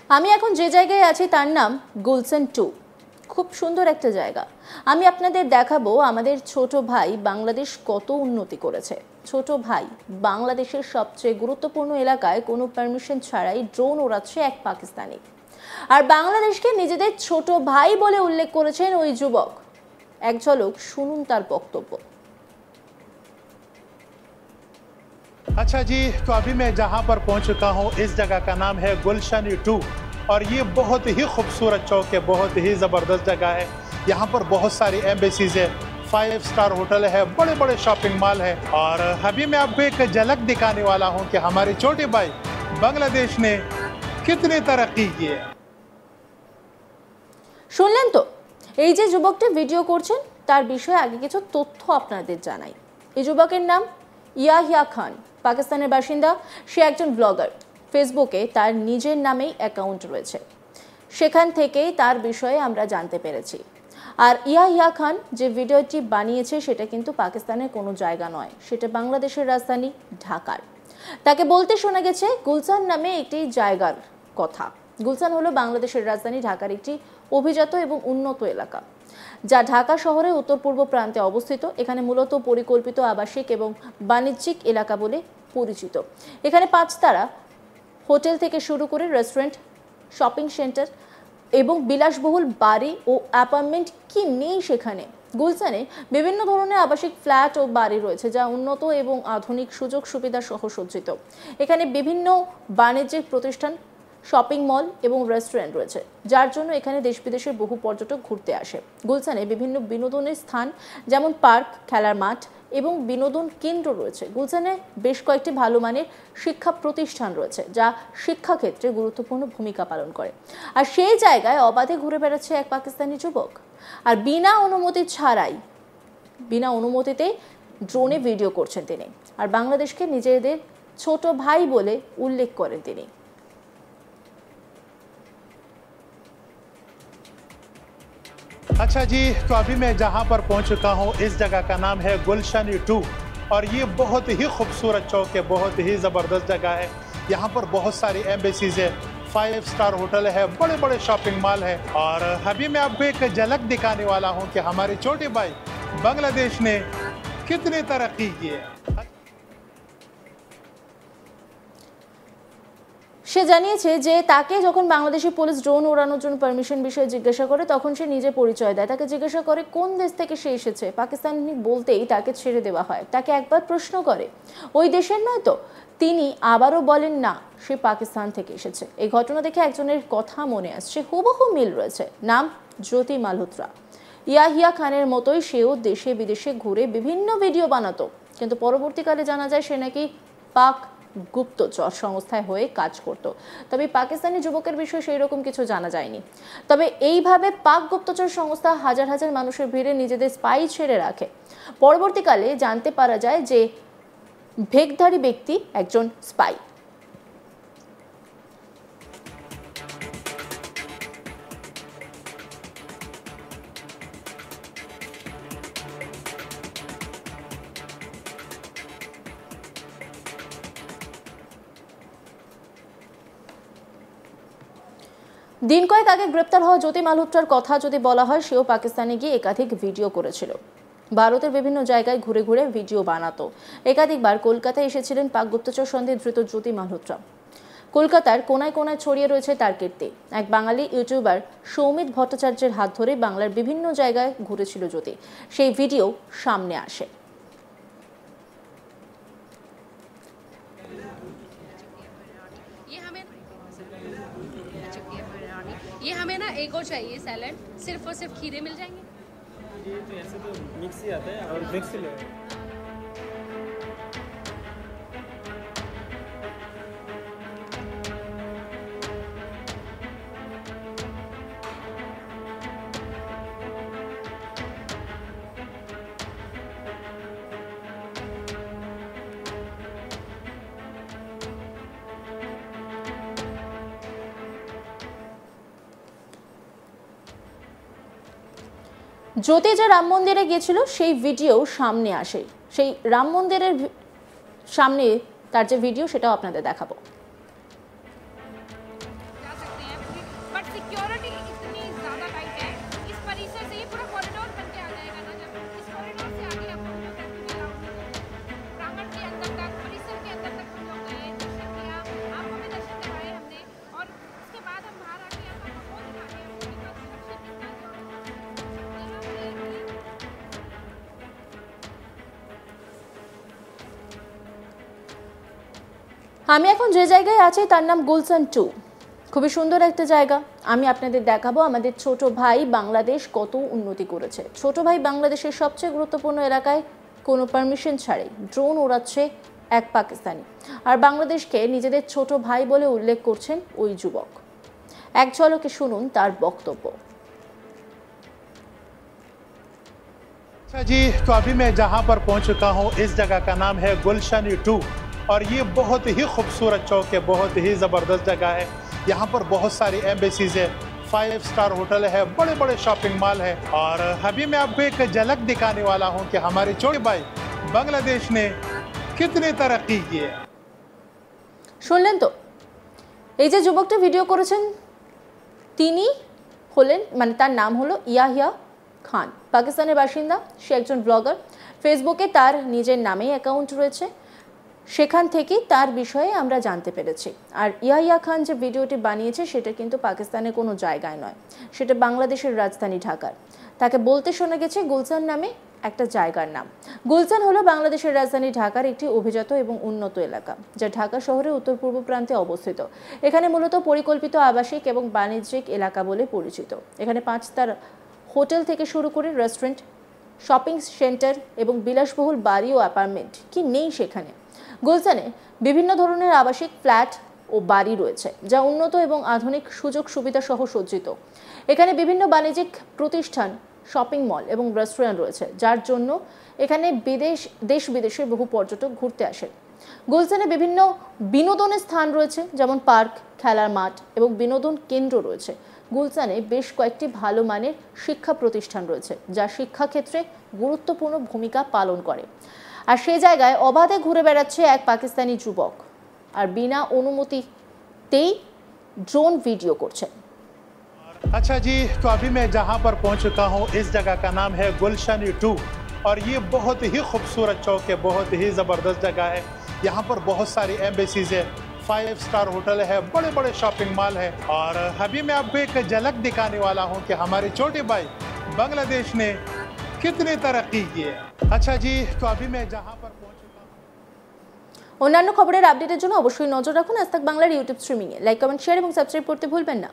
আমি এখন যে জায়গায় আছি তার নাম গুলশান 2। খুব সুন্দর একটা জায়গা। আমি আপনাদের দেখাবো আমাদের ছোট ভাই বাংলাদেশ কত উন্নতি করেছে। ছোট ভাই বাংলাদেশের সবচেয়ে গুরুত্বপূর্ণ এলাকায় কোনো পারমিশন ছাড়াই ড্রোন ওড়াচ্ছে এক পাকিস্তানি। আর বাংলাদেশকে নিজেদের ছোট ভাই বলে উল্লেখ করেছেন ওই যুবক। এক ঝলক শুনুন তার বক্তব্য। अच्छा जी, तो अभी मैं जहां पर पहुंच चुका हूं इस जगह का नाम है गुलशन 2 और ये बहुत ही खूबसूरत चौक है, बहुत ही ज़बरदस्त जगह है। यहाँ पर बहुत सारी एम्बेसीज है, 5 स्टार होटल है, बड़े बड़े शॉपिंग मॉल है। और अभी मैं आपको एक झलक दिखाने वाला हूँ कि हमारे छोटे भाई बांग्लादेश ने कितनी तरक्की की है। শুনলেন তো, এই যে যুবকটা ভিডিও করছেন তার বিষয়ে আগে কিছু তথ্য আপনাদের জানাই। এই যুবকের নাম ইয়াহিয়া খান, পাকিস্তানের বাসিন্দা। সে একজন ব্লগার। ফেসবুকে তার নিজের নামেই অ্যাকাউন্ট রয়েছে, সেখান থেকেই তার বিষয়ে আমরা জানতে পেরেছি। আর ইয়াহিয়া খান যে ভিডিওটি বানিয়েছে সেটা কিন্তু পাকিস্তানের কোনো জায়গা নয়, সেটা বাংলাদেশের রাজধানী ঢাকার। তাকে বলতে শোনা গেছে গুলশান নামে একটি জায়গার কথা। গুলশান হলো বাংলাদেশের রাজধানী ঢাকার একটি অভিজাত এবং উন্নত এলাকা, যা ঢাকা শহরের উত্তর পূর্ব প্রান্তে অবস্থিত। এখানে মূলত পরিকল্পিত আবাসিক এবং বাণিজ্যিক এলাকা বলে পরিচিত। এখানে 5 তারা হোটেল থেকে শুরু করে রেস্টুরেন্ট, শপিং সেন্টার এবং বিলাসবহুল বাড়ি ও অ্যাপার্টমেন্ট কি নেই সেখানে। গুলশানে বিভিন্ন ধরনের আবাসিক ফ্ল্যাট ও বাড়ি রয়েছে, যা উন্নত এবং আধুনিক সুযোগ সুবিধা সহ সজ্জিত। এখানে বিভিন্ন বাণিজ্যিক প্রতিষ্ঠান, শপিং মল এবং রেস্টুরেন্ট রয়েছে, যার জন্য এখানে দেশ বিদেশের বহু পর্যটক ঘুরতে আসে। গুলশানে বিভিন্ন বিনোদনের স্থান যেমন পার্ক, খেলার মাঠ এবং বিনোদন কেন্দ্র রয়েছে। গুলশানে বেশ কয়েকটি ভালো মানের শিক্ষা প্রতিষ্ঠান রয়েছে, যা শিক্ষাক্ষেত্রে গুরুত্বপূর্ণ ভূমিকা পালন করে। আর সেই জায়গায় অবাধে ঘুরে বেড়াচ্ছে এক পাকিস্তানি যুবক, আর বিনা অনুমতিতে ড্রোনে ভিডিও করছেন তিনি। আর বাংলাদেশকে নিজেদের ছোট ভাই বলে উল্লেখ করেন তিনি। अच्छा जी, तो अभी मैं जहां पर पहुंच चुका हूं इस जगह का नाम है गुलशन 2 और ये बहुत ही खूबसूरत चौक है, बहुत ही ज़बरदस्त जगह है। यहाँ पर बहुत सारी एम्बेसीज है, 5 स्टार होटल है, बड़े बड़े शॉपिंग मॉल है। और अभी मैं आपको एक झलक दिखाने वाला हूँ कि हमारे छोटे भाई बांग्लादेश ने कितनी तरक्की की है। সে জানিয়েছে যে তাকে যখন বাংলাদেশি পুলিশ ড্রোন ওড়ানোর জন্য পারমিশন বিষয়ে জিজ্ঞাসা করে, তখন সে নিজে পরিচয় দেয়। তাকে জিজ্ঞাসা করে কোন দেশ থেকে সে এসেছে। পাকিস্তানি বলতেই তাকে ছেড়ে দেওয়া হয়। তাকে একবার প্রশ্ন করে ওই দেশের নয় তো, তিনি আবারও বলেন না, সে পাকিস্তান থেকে এসেছে। এই ঘটনা দেখে একজনের কথা মনে আসছে, হুবহু মিল রয়েছে। নাম জ্যোতি মালহোত্রা। ইয়াহিয়া খানের মতোই সেও দেশে বিদেশে ঘুরে বিভিন্ন ভিডিও বানাতো, কিন্তু পরবর্তীকালে জানা যায় সে নাকি পাক গুপ্তচর সংস্থায় হয়ে কাজ করত। তবে পাকিস্তানি যুবকের বিষয়ে সেই রকম কিছু জানা যায়নি। তবে এইভাবে পাক গুপ্তচর সংস্থা হাজার হাজার মানুষের ভিড়ে নিজেদের স্পাই ছেড়ে রাখে। পরবর্তীকালে জানতে পারা যায় যে ভেকধারী ব্যক্তি একজন স্পাই। দিন কয়েক আগে গ্রেপ্তার হওয়া জ্যোতি মালহোত্রার কথা যদি বলা হয়, সেও পাকিস্তানে গিয়ে একাধিক ভিডিও করেছিল। ভারতের বিভিন্ন জায়গায় ঘুরে ঘুরে ভিডিও বানাতো। একাধিকবার কলকাতায় এসেছিলেন পাক গুপ্তচর সন্দেহে ধৃত জ্যোতি মালহোত্রা। কলকাতার কোনায় কোনায় ছড়িয়ে রয়েছে তার কীর্তি। এক বাঙালি ইউটিউবার সৌমিত ভট্টাচার্যের হাত ধরে বাংলার বিভিন্ন জায়গায় ঘুরেছিল জ্যোতি। সেই ভিডিও সামনে আসে। ये हमें ना एक और चाहिए सैलेड, सिर्फ और सिर्फ खीरे मिल जाएंगे। ये तो ऐसे तो मिक्स ही आता है और मिक्स ही लेगा। জ্যোতি যে রাম মন্দিরে গিয়েছিল সেই ভিডিও সামনে আসে। সেই রাম মন্দিরের সামনে তার যে ভিডিও সেটাও আপনাদের দেখাবো। আমি এখন যে জায়গায় আছি তার নাম গুলশান 2। খুবই সুন্দর একটা জায়গা। আমি আপনাদের দেখাবো আমাদের ছোট ভাই বাংলাদেশ কত উন্নতি করেছে। ছোট ভাই বাংলাদেশের সবচেয়ে গুরুত্বপূর্ণ এলাকায় কোনো পারমিশন ছাড়াই ড্রোন ওড়াচ্ছে এক পাকিস্তানি, আর বাংলাদেশকে নিজেদের ছোট ভাই বলে উল্লেখ করছেন ওই যুবক। এক ঝলকে শুনুন তার বক্তব্য। अच्छा जी, तो अभी मैं जहां पर पहुंच चुका हूं इस जगह का नाम है गुलशन 2 और ये बहुत ही खूबसूरत चौक है, बहुत ही ज़बरदस्त जगह है। यहाँ पर बहुत सारी एम्बेसीज है, 5 स्टार होटल है, बड़े बड़े शॉपिंग मॉल है। और अभी मैं आपको एक झलक दिखाने वाला हूँ कि हमारे छोटे भाई बांग्लादेश ने कितनी तरक्की की है। শুনলেন তো, এই যে যুবকটা ভিডিও করেছেন তিনি হলেন, মানে তার নাম হলো ইয়াহিয়া খান, পাকিস্তানের বাসিন্দা। সে একজন ব্লগার। ফেসবুকে তার নিজের নামেই অ্যাকাউন্ট রয়েছে, সেখান থেকেই তার বিষয়ে আমরা জানতে পেরেছি। আর ইয়াহিয়া খান যে ভিডিওটি বানিয়েছে সেটা কিন্তু পাকিস্তানের কোনো জায়গায় নয়, সেটা বাংলাদেশের রাজধানী ঢাকার। তাকে বলতে শোনা গেছে গুলশান নামে একটা জায়গার নাম। গুলশান হলো বাংলাদেশের রাজধানী ঢাকার একটি অভিজাত এবং উন্নত এলাকা, যা ঢাকা শহরের উত্তর পূর্ব প্রান্তে অবস্থিত। এখানে মূলত পরিকল্পিত আবাসিক এবং বাণিজ্যিক এলাকা বলে পরিচিত। এখানে 5 স্টার হোটেল থেকে শুরু করে রেস্টুরেন্ট, শপিং সেন্টার এবং বিলাসবহুল বাড়ি ও অ্যাপার্টমেন্ট কি নেই সেখানে। গুলশানে বিভিন্ন ধরনের আবাসিক ফ্ল্যাট ও বাড়ি রয়েছে, যা উন্নত এবং আধুনিক সুযোগ সুবিধা সহ সজ্জিত। এখানে বিভিন্ন বাণিজ্যিক প্রতিষ্ঠান, শপিং মল এবং রেস্টুরেন্ট রয়েছে, যার জন্য এখানে দেশ বিদেশের বহু পর্যটক ঘুরতে আসেন। গুলশানে বিভিন্ন বিনোদনের স্থান রয়েছে, যেমন পার্ক, খেলার মাঠ এবং বিনোদন কেন্দ্র রয়েছে। গুলশানে বেশ কয়েকটি ভালো মানের শিক্ষা প্রতিষ্ঠান রয়েছে, যা শিক্ষাক্ষেত্রে গুরুত্বপূর্ণ ভূমিকা পালন করে। আর সেই জায়গায় অবাধে ঘুরে বেড়াচ্ছে এক পাকিস্তানি যুবক, আর বিনা অনুমতিতেই ড্রোন ভিডিও করছে। अच्छा जी, तो अभी मैं जहां पर पहुंच चुका हूं इस जगह का नाम है गुलशन 2 और ये बहुत ही खूबसूरत चौक है, बहुत ही ज़बरदस्त जगह है। यहाँ पर बहुत सारी एम्बेसीज है, 5 स्टार होटल है, बड़े बड़े शॉपिंग मॉल है। और अभी मैं आपको एक झलक दिखाने वाला हूँ कि हमारे छोटे भाई बांग्लादेश ने कितनी तरक्की की है। अच्छा जी, तो अभी मैं जहाँ पर पहुंच चुका हूँ। অন্যান্য খবরের আপডেটের জন্য অবশ্যই নজর রাখুন আজ তাক বাংলার ইউটিউব স্ট্রিমিংয়ে। লাইক, কমেন্ট, শেয়ার এবং সাবস্ক্রাইব করতে ভুলবেন না।